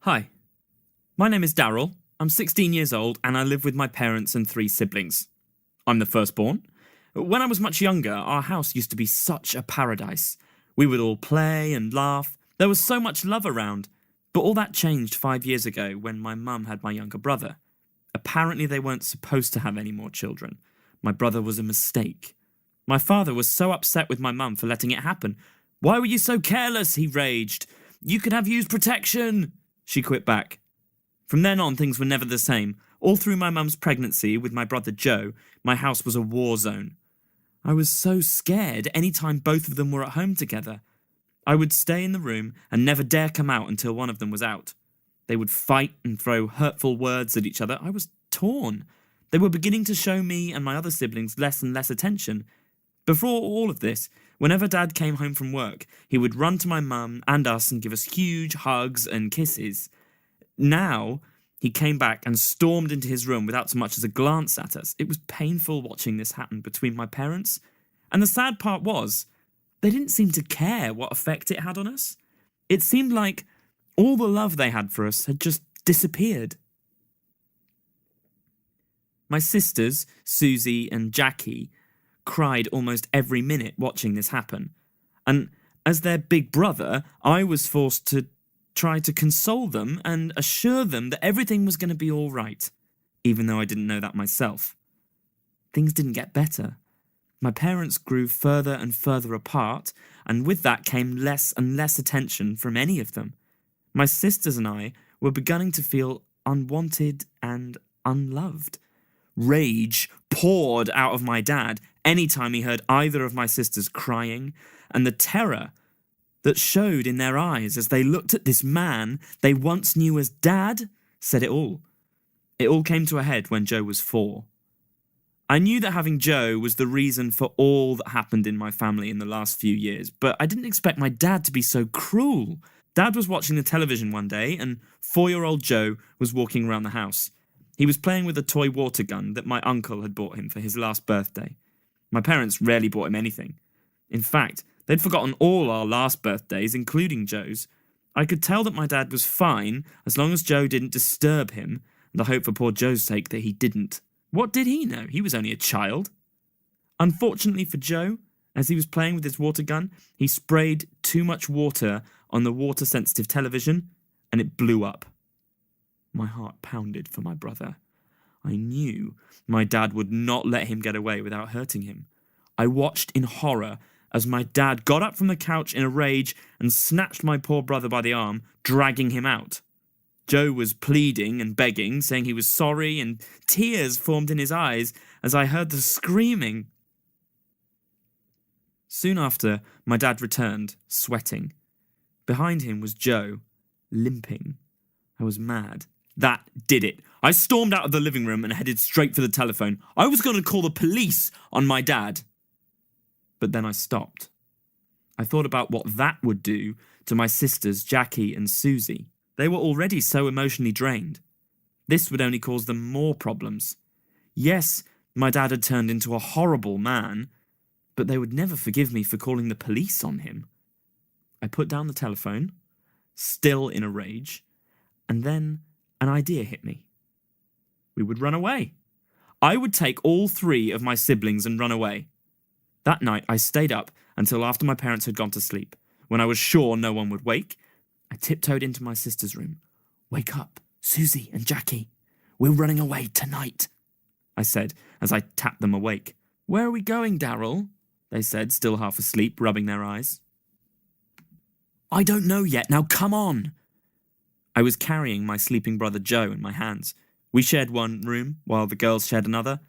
Hi, my name is Daryl. I'm 16 years old and I live with my parents and 3 siblings. I'm the firstborn. When I was much younger, our house used to be such a paradise. We would all play and laugh. There was so much love around. But all that changed 5 years ago when my mum had my younger brother. Apparently they weren't supposed to have any more children. My brother was a mistake. My father was so upset with my mum for letting it happen. "Why were you so careless?" he raged. "You could have used protection." She quit back. From then on, things were never the same. All through my mum's pregnancy with my brother Joe, my house was a war zone. I was so scared any time both of them were at home together. I would stay in the room and never dare come out until one of them was out. They would fight and throw hurtful words at each other. I was torn. They were beginning to show me and my other siblings less and less attention. Before all of this, whenever Dad came home from work, he would run to my mum and us and give us huge hugs and kisses. Now, he came back and stormed into his room without so much as a glance at us. It was painful watching this happen between my parents. And the sad part was, they didn't seem to care what effect it had on us. It seemed like all the love they had for us had just disappeared. My sisters, Susie and Jackie, cried almost every minute watching this happen. And as their big brother, I was forced to try to console them and assure them that everything was going to be all right, even though I didn't know that myself. Things didn't get better. My parents grew further and further apart, and with that came less and less attention from any of them. My sisters and I were beginning to feel unwanted and unloved. Rage poured out of my dad any time he heard either of my sisters crying, and the terror that showed in their eyes as they looked at this man they once knew as Dad said it all. It all came to a head when Joe was 4. I knew that having Joe was the reason for all that happened in my family in the last few years, but I didn't expect my dad to be so cruel. Dad was watching the television one day, and 4-year-old Joe was walking around the house. He was playing with a toy water gun that my uncle had bought him for his last birthday. My parents rarely bought him anything. In fact, they'd forgotten all our last birthdays, including Joe's. I could tell that my dad was fine as long as Joe didn't disturb him, and I hope for poor Joe's sake that he didn't. What did he know? He was only a child. Unfortunately for Joe, as he was playing with his water gun, he sprayed too much water on the water-sensitive television, and it blew up. My heart pounded for my brother. I knew my dad would not let him get away without hurting him. I watched in horror as my dad got up from the couch in a rage and snatched my poor brother by the arm, dragging him out. Joe was pleading and begging, saying he was sorry, and tears formed in his eyes as I heard the screaming. Soon after, my dad returned, sweating. Behind him was Joe, limping. I was mad. That did it. I stormed out of the living room and headed straight for the telephone. I was going to call the police on my dad. But then I stopped. I thought about what that would do to my sisters, Jackie and Susie. They were already so emotionally drained. This would only cause them more problems. Yes, my dad had turned into a horrible man, but they would never forgive me for calling the police on him. I put down the telephone, still in a rage, and then an idea hit me. We would run away. I would take all 3 of my siblings and run away. That night, I stayed up until after my parents had gone to sleep. When I was sure no one would wake, I tiptoed into my sister's room. "Wake up, Susie and Jackie. We're running away tonight," I said as I tapped them awake. "Where are we going, Daryl?" they said, still half asleep, rubbing their eyes. "I don't know yet. Now come on." I was carrying my sleeping brother Joe in my hands. We shared one room, while the girls shared another.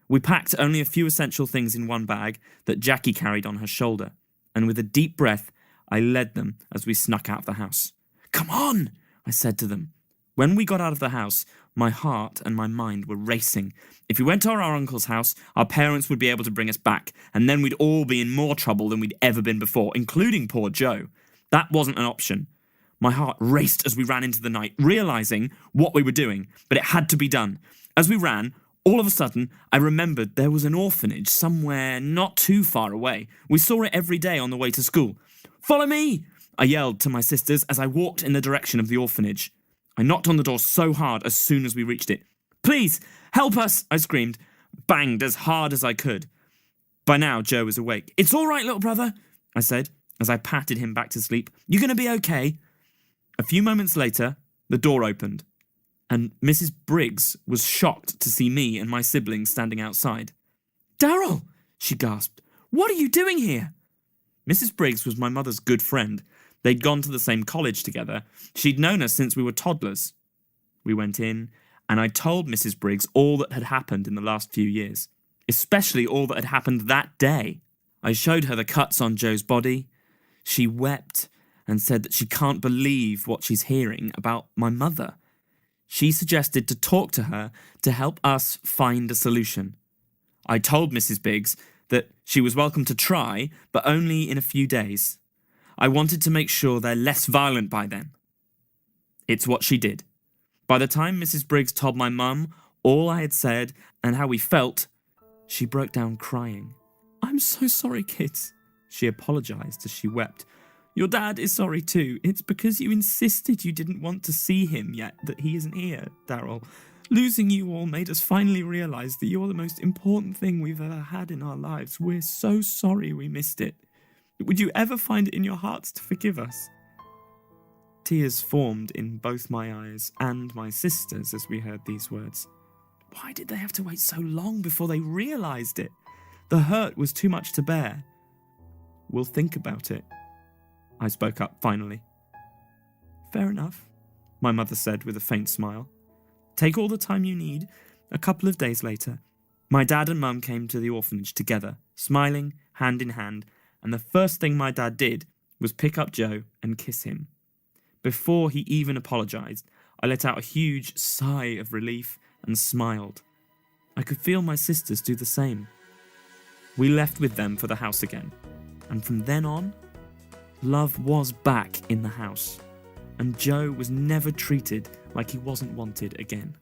We packed only a few essential things in one bag that Jackie carried on her shoulder, and with a deep breath, I led them as we snuck out of the house. "Come on," I said to them. When we got out of the house, my heart and my mind were racing. If we went to our uncle's house, our parents would be able to bring us back, and then we'd all be in more trouble than we'd ever been before, including poor Joe. That wasn't an option. My heart raced as we ran into the night, realizing what we were doing, but it had to be done. As we ran, all of a sudden, I remembered there was an orphanage somewhere not too far away. We saw it every day on the way to school. "Follow me!" I yelled to my sisters as I walked in the direction of the orphanage. I knocked on the door so hard as soon as we reached it. "Please, help us," I screamed, banged as hard as I could. By now, Joe was awake. "It's all right, little brother," I said, as I patted him back to sleep. "You're going to be okay." A few moments later, the door opened, and Mrs. Briggs was shocked to see me and my siblings standing outside. "Darryl," she gasped, "what are you doing here?" Mrs. Briggs was my mother's good friend. They'd gone to the same college together. She'd known us since we were toddlers. We went in, and I told Mrs. Briggs all that had happened in the last few years, especially all that had happened that day. I showed her the cuts on Joe's body. She wept and said that she can't believe what she's hearing about my mother. She suggested to talk to her to help us find a solution. I told Mrs. Briggs that she was welcome to try, but only in a few days. I wanted to make sure they're less violent by then. It's what she did. By the time Mrs. Briggs told my mum all I had said and how we felt, she broke down crying. "I'm so sorry, kids," she apologised as she wept. "Your dad is sorry too. It's because you insisted you didn't want to see him yet that he isn't here, Darryl. Losing you all made us finally realise that you're the most important thing we've ever had in our lives. We're so sorry we missed it. Would you ever find it in your hearts to forgive us?" Tears formed in both my eyes and my sister's as we heard these words. Why did they have to wait so long before they realised it? The hurt was too much to bear. "We'll think about it," I spoke up finally. "Fair enough," my mother said with a faint smile. "Take all the time you need." A couple of days later, my dad and mum came to the orphanage together, smiling, hand in hand, and the first thing my dad did was pick up Joe and kiss him. Before he even apologised, I let out a huge sigh of relief and smiled. I could feel my sisters do the same. We left with them for the house again, and from then on, love was back in the house, and Joe was never treated like he wasn't wanted again.